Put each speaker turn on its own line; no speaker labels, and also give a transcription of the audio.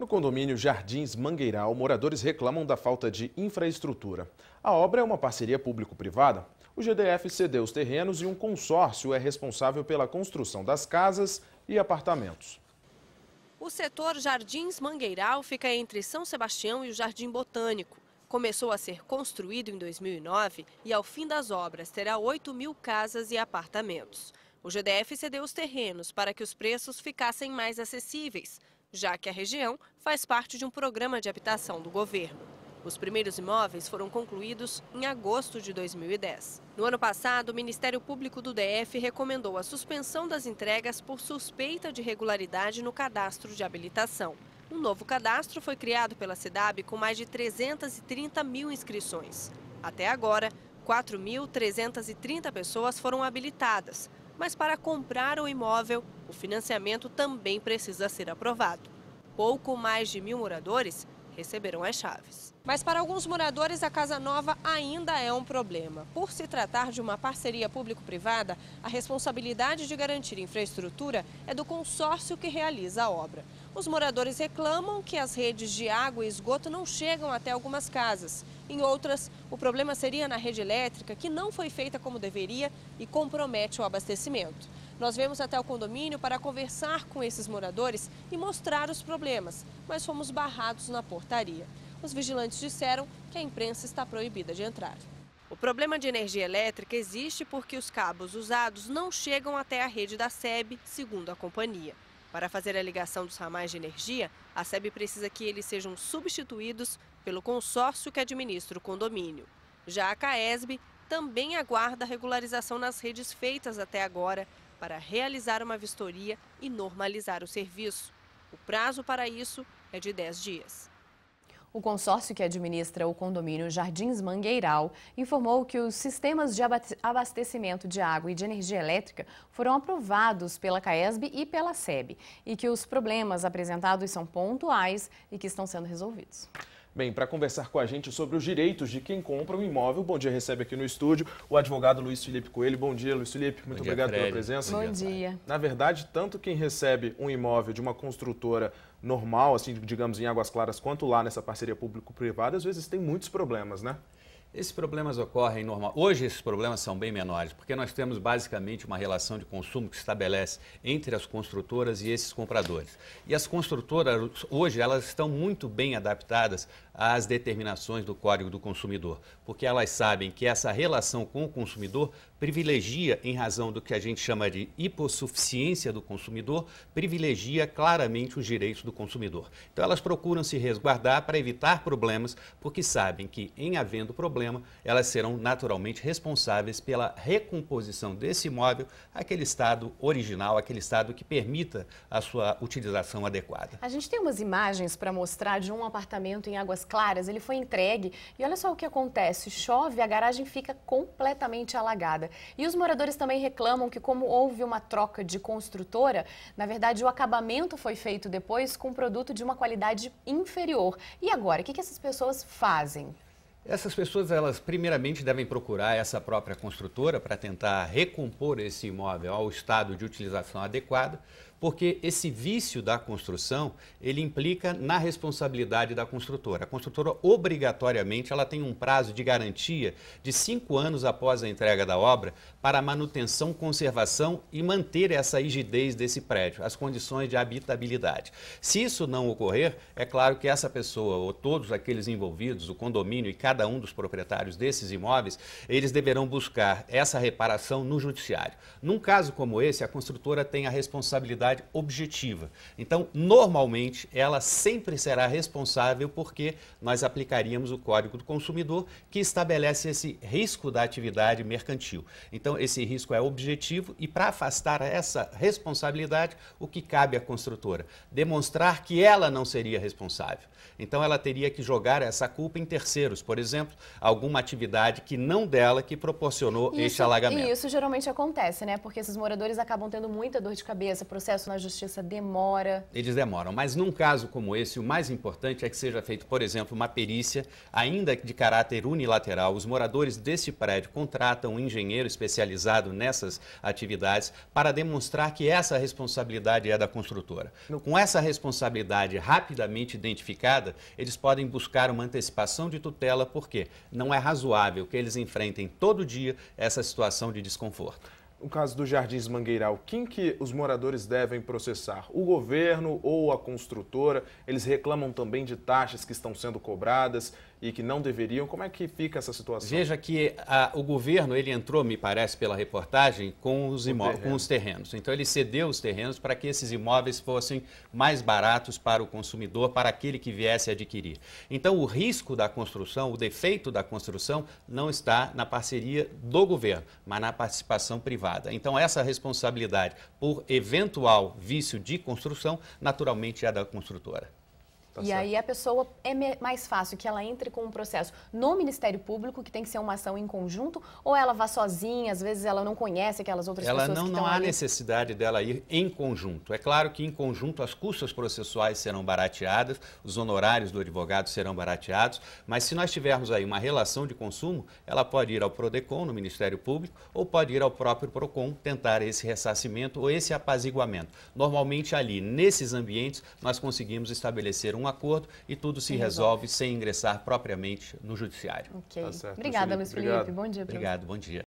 No condomínio Jardins Mangueiral, moradores reclamam da falta de infraestrutura. A obra é uma parceria público-privada. O GDF cedeu os terrenos e um consórcio é responsável pela construção das casas e apartamentos.
O setor Jardins Mangueiral fica entre São Sebastião e o Jardim Botânico. Começou a ser construído em 2009 e, ao fim das obras, terá 8.000 casas e apartamentos. O GDF cedeu os terrenos para que os preços ficassem mais acessíveis, já que a região faz parte de um programa de habitação do governo. Os primeiros imóveis foram concluídos em agosto de 2010. No ano passado, o Ministério Público do DF recomendou a suspensão das entregas por suspeita de irregularidade no cadastro de habilitação. Um novo cadastro foi criado pela SEDAB com mais de 330 mil inscrições. Até agora, 4.330 pessoas foram habilitadas. Mas para comprar o imóvel, o financiamento também precisa ser aprovado. Pouco mais de 1.000 moradores receberam as chaves. Mas para alguns moradores, a casa nova ainda é um problema. Por se tratar de uma parceria público-privada, a responsabilidade de garantir infraestrutura é do consórcio que realiza a obra. Os moradores reclamam que as redes de água e esgoto não chegam até algumas casas. Em outras, o problema seria na rede elétrica, que não foi feita como deveria e compromete o abastecimento. Nós viemos até o condomínio para conversar com esses moradores e mostrar os problemas, mas fomos barrados na portaria. Os vigilantes disseram que a imprensa está proibida de entrar. O problema de energia elétrica existe porque os cabos usados não chegam até a rede da SEB, segundo a companhia. Para fazer a ligação dos ramais de energia, a SEB precisa que eles sejam substituídos pelo consórcio que administra o condomínio. Já a CAESB também aguarda a regularização nas redes feitas até agora para realizar uma vistoria e normalizar o serviço. O prazo para isso é de 10 dias.
O consórcio que administra o condomínio Jardins Mangueiral informou que os sistemas de abastecimento de água e de energia elétrica foram aprovados pela CAESB e pela SEB e que os problemas apresentados são pontuais e que estão sendo resolvidos.
Bem, para conversar com a gente sobre os direitos de quem compra um imóvel, Bom Dia recebe aqui no estúdio o advogado Luiz Felipe Coelho. Bom dia, Luiz Felipe. Muito obrigado pela presença.
Bom dia.
Na verdade, tanto quem recebe um imóvel de uma construtora normal, assim, digamos, em Águas Claras, quanto lá nessa parceria público-privada, às vezes tem muitos problemas, né?
Esses problemas ocorrem normal. Hoje esses problemas são bem menores, porque nós temos basicamente uma relação de consumo que se estabelece entre as construtoras e esses compradores. E as construtoras, hoje, elas estão muito bem adaptadas às determinações do Código do Consumidor, porque elas sabem que essa relação com o consumidor privilegia, em razão do que a gente chama de hipossuficiência do consumidor, privilegia claramente os direitos do consumidor. Então elas procuram se resguardar para evitar problemas, porque sabem que, em havendo problema, elas serão naturalmente responsáveis pela recomposição desse imóvel àquele estado original, aquele estado que permita a sua utilização adequada.
A gente tem umas imagens para mostrar de um apartamento em Águas Claras. Ele foi entregue e olha só o que acontece. Chove, a garagem fica completamente alagada. E os moradores também reclamam que, como houve uma troca de construtora, na verdade o acabamento foi feito depois com um produto de uma qualidade inferior. E agora, o que essas pessoas fazem?
Essas pessoas, elas primeiramente devem procurar essa própria construtora para tentar recompor esse imóvel ao estado de utilização adequado, porque esse vício da construção, ele implica na responsabilidade da construtora. A construtora, obrigatoriamente, ela tem um prazo de garantia de 5 anos após a entrega da obra para a manutenção, conservação e manter essa rigidez desse prédio, as condições de habitabilidade. Se isso não ocorrer, é claro que essa pessoa ou todos aqueles envolvidos, o condomínio e cada um dos proprietários desses imóveis, eles deverão buscar essa reparação no judiciário. Num caso como esse, a construtora tem a responsabilidade objetiva. Então, normalmente, ela sempre será responsável porque nós aplicaríamos o Código do Consumidor, que estabelece esse risco da atividade mercantil. Então, esse risco é objetivo e, para afastar essa responsabilidade, o que cabe à construtora? Demonstrar que ela não seria responsável. Então, ela teria que jogar essa culpa em terceiros, por exemplo, alguma atividade que não dela que proporcionou este alagamento.
E isso geralmente acontece, né? Porque esses moradores acabam tendo muita dor de cabeça, processo processo na justiça demora?
Eles demoram, mas num caso como esse, o mais importante é que seja feito, por exemplo, uma perícia, ainda de caráter unilateral. Os moradores deste prédio contratam um engenheiro especializado nessas atividades para demonstrar que essa responsabilidade é da construtora. Com essa responsabilidade rapidamente identificada, eles podem buscar uma antecipação de tutela, porque não é razoável que eles enfrentem todo dia essa situação de desconforto.
No caso do Jardins Mangueiral, quem que os moradores devem processar? O governo ou a construtora? Eles reclamam também de taxas que estão sendo cobradas e que não deveriam. Como é que fica essa situação?
Veja que o governo, ele entrou, me parece, pela reportagem, com os terrenos. Então, ele cedeu os terrenos para que esses imóveis fossem mais baratos para o consumidor, para aquele que viesse adquirir. Então, o risco da construção, o defeito da construção, não está na parceria do governo, mas na participação privada. Então, essa responsabilidade por eventual vício de construção, naturalmente é da construtora.
E aí a pessoa, é mais fácil que ela entre com um processo no Ministério Público, que tem que ser uma ação em conjunto, ou ela vá sozinha, às vezes ela não conhece aquelas outras pessoas que estão ali?
Não há necessidade dela ir em conjunto. É claro que em conjunto as custas processuais serão barateadas, os honorários do advogado serão barateados, mas se nós tivermos aí uma relação de consumo, ela pode ir ao PRODECON, no Ministério Público, ou pode ir ao próprio PROCON tentar esse ressarcimento ou esse apaziguamento. Normalmente ali, nesses ambientes, nós conseguimos estabelecer um acordo e tudo se resolve sem ingressar propriamente no judiciário.
Ok. Obrigada, Luiz Felipe. Bom dia.
Obrigado, bom dia.